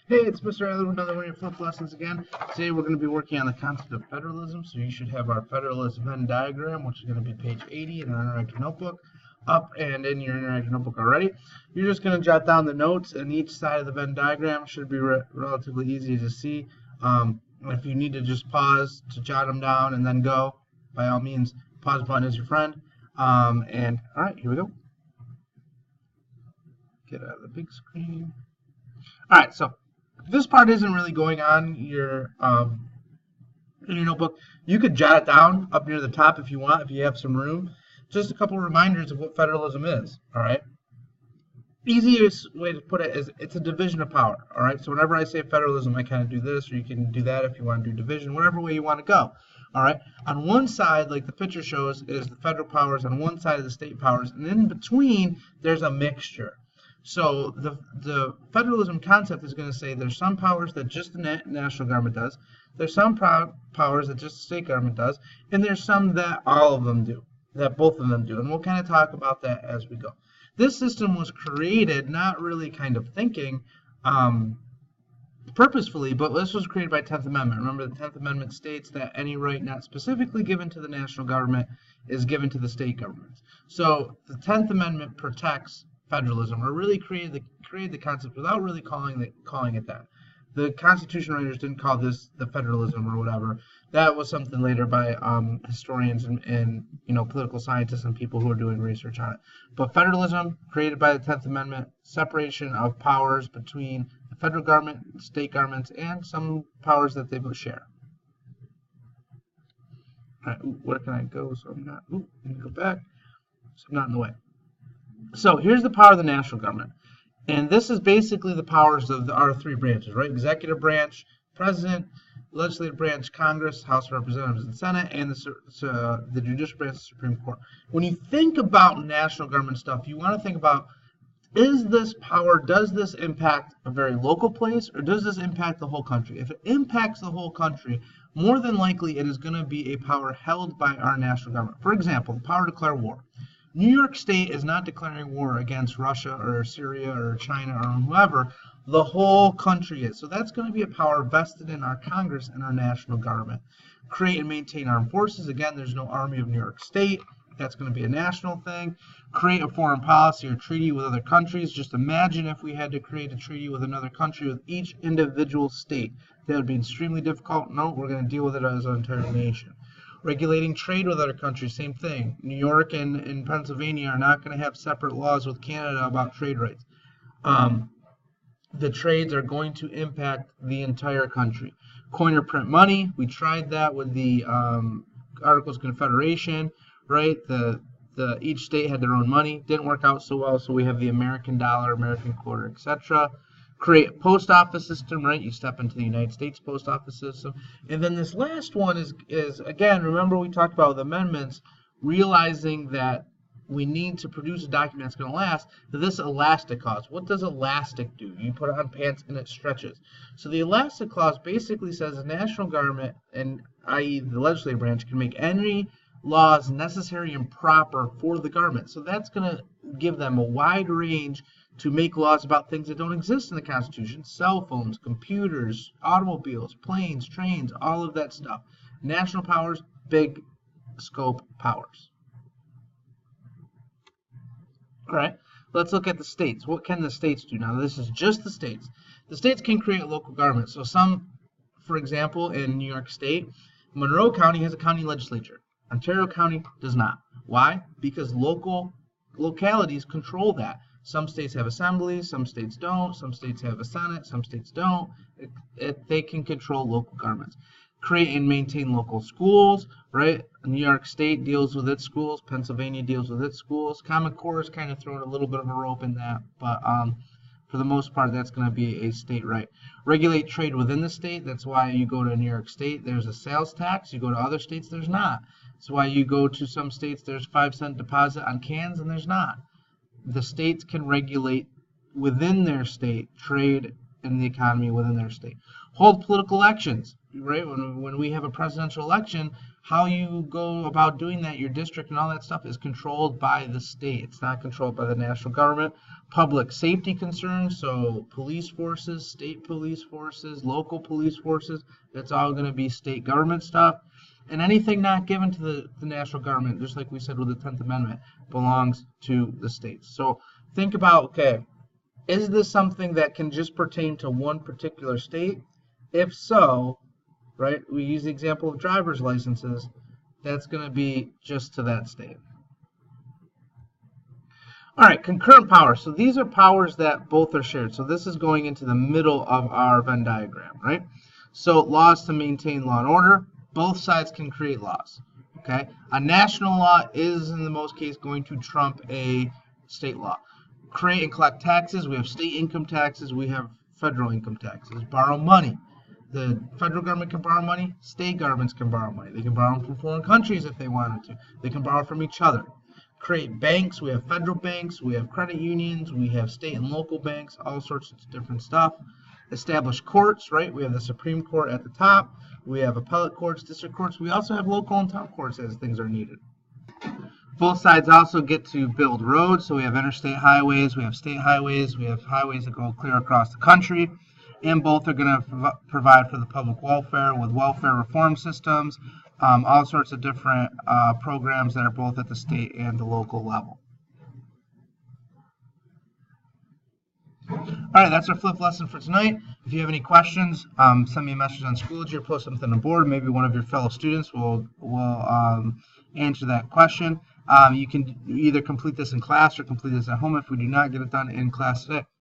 Hey, it's Mr. Adler with another one of your flip lessons again. Today we're going to be working on the concept of federalism. So you should have our Federalist Venn diagram, which is going to be page 80 in our interactive notebook, up and in your interactive notebook already. You're just going to jot down the notes, and each side of the Venn diagram should be relatively easy to see. If you need to just pause to jot them down and then go, by all means, pause button is your friend. And all right, here we go. Get out of the big screen. All right, so this part isn't really going on your in your notebook. You could jot it down up near the top if you want, if you have some room. Just a couple of reminders of what federalism is. All right. Easiest way to put it is it's a division of power. All right. So whenever I say federalism, I kind of do this, or you can do that if you want to do division, whatever way you want to go. All right. On one side, like the picture shows, is the federal powers. On one side of the state powers, and in between, there's a mixture. So the federalism concept is going to say there's some powers that just the national government does, there's some powers that just the state government does, and there's some that all of them do, that both of them do. And we'll kind of talk about that as we go. This system was created not really kind of thinking purposefully, but this was created by 10th Amendment. Remember, the 10th Amendment states that any right not specifically given to the national government is given to the state governments. So the 10th Amendment protects federalism, or really created the concept without really calling it that. The Constitution writers didn't call this the federalism or whatever. That was something later by historians and political scientists and people who are doing research on it. But federalism, created by the 10th Amendment, separation of powers between the federal government, state governments, and some powers that they share. All right, where can I go? So I'm not. Let me go back. So I'm not in the way. So here's the power of the national government. And this is basically the powers of our three branches, right? Executive branch, president, legislative branch, Congress, House of Representatives and Senate, and the judicial branch, the Supreme Court. When you think about national government stuff, you want to think about, is this power, does this impact a very local place, or does this impact the whole country? If it impacts the whole country, more than likely it is going to be a power held by our national government. For example, the power to declare war. New York State is not declaring war against Russia or Syria or China or whoever. The whole country is. So that's going to be a power vested in our Congress and our national government. Create and maintain armed forces. Again, there's no Army of New York State. That's going to be a national thing. Create a foreign policy or treaty with other countries. Just imagine if we had to create a treaty with another country with each individual state. That would be extremely difficult. No, we're going to deal with it as an entire nation. Regulating trade with other countries, same thing. New York and Pennsylvania are not going to have separate laws with Canada about trade rights. The trades are going to impact the entire country. Coin or print money, we tried that with the Articles of Confederation, right? Each state had their own money. Didn't work out so well, so we have the American dollar, American quarter, etc. Create a post office system, right? You step into the United States post office system. And then this last one is again, remember we talked about with amendments, realizing that we need to produce a document that's going to last. This elastic clause, what does elastic do? You put it on pants and it stretches. So the elastic clause basically says the national government, and i.e. the legislative branch, can make any laws necessary and proper for the government. So that's going to give them a wide range to make laws about things that don't exist in the Constitution. Cell phones, computers, automobiles, planes, trains, all of that stuff. National powers, big scope powers. All right, let's look at the states. What can the states do? Now, this is just the states. The states can create local government. So some, for example, in New York State, Monroe County has a county legislature. Ontario County does not. Why? Because localities control that. Some states have assemblies, some states don't, some states have a senate, some states don't. They can control local governments. Create and maintain local schools, right? New York State deals with its schools, Pennsylvania deals with its schools. Common Core is kind of throwing a little bit of a rope in that, but for the most part, that's going to be a state right. Regulate trade within the state. That's why you go to New York State, there's a sales tax. You go to other states, there's not. That's why you go to some states, there's 5-cent deposit on cans, and there's not. The states can regulate within their state trade and the economy within their state. Hold political elections. right? When we have a presidential election, how you go about doing that, your district and all that stuff is controlled by the state. It's not controlled by the national government. Public safety concerns, so police forces, state police forces, local police forces, that's all going to be state government stuff. And anything not given to the national government, just like we said with the 10th Amendment, belongs to the states. So think about, okay, is this something that can just pertain to one particular state? If so, right, we use the example of driver's licenses, that's going to be just to that state. All right, concurrent powers. So these are powers that both are shared. So this is going into the middle of our Venn diagram, right? So laws to maintain law and order. Both sides can create laws, okay? A national law is, in the most case, going to trump a state law. Create and collect taxes. We have state income taxes. We have federal income taxes. Borrow money. The federal government can borrow money. State governments can borrow money. They can borrow from foreign countries if they wanted to. They can borrow from each other. Create banks. We have federal banks. We have credit unions. We have state and local banks. All sorts of different stuff. Establish courts, right? We have the Supreme Court at the top. We have appellate courts, district courts. We also have local and town courts as things are needed. Both sides also get to build roads. So we have interstate highways, we have state highways, we have highways that go clear across the country. And both are going to provide for the public welfare with welfare reform systems, all sorts of different programs that are both at the state and the local level. All right, that's our flip lesson for tonight. If you have any questions, send me a message on Schoology or post something on the board. Maybe one of your fellow students will answer that question. You can either complete this in class or complete this at home if we do not get it done in class today.